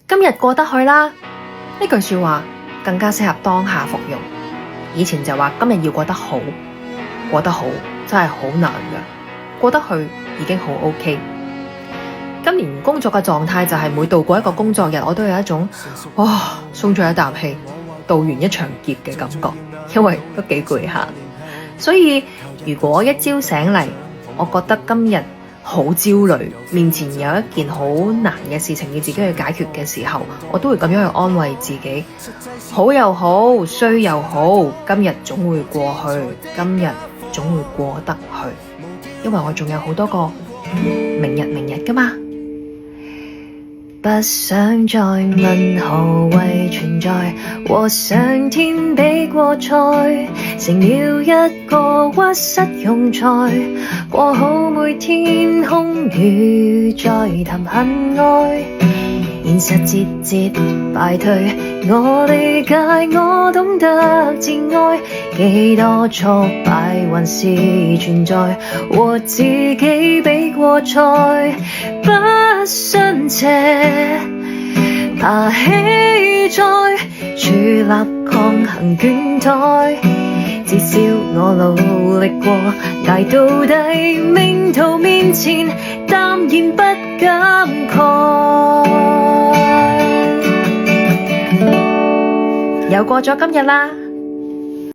今日過得去啦，呢句說話更加適合當下服用。以前就話今日要過得好，過得好真係好難㗎，過得去已經好 OK。今年工作嘅狀態就係每度過一個工作日，我都有一種哇鬆咗一啖氣，渡完一場劫嘅感覺，因為都幾攰下。所以如果一朝醒嚟，我覺得今日好焦慮，面前有一件好難嘅事情要自己去解決嘅時候，我都會咁樣去安慰自己，好又好，衰又好，今日總會過去，今日總會過得去，因為我仲有好多個明日㗎嘛。不想再問何謂存在，和上天比過賽，成了一個屈膝庸才，過好每天空與再談恨愛，現實節節敗退，我理解，我懂得自愛，幾多挫敗還是存在，和自己比過賽，不信邪，爬起再佇立抗衡倦怠，至少我努力過，捱到底，命途面前淡然不感慨。又過咗今日啦〜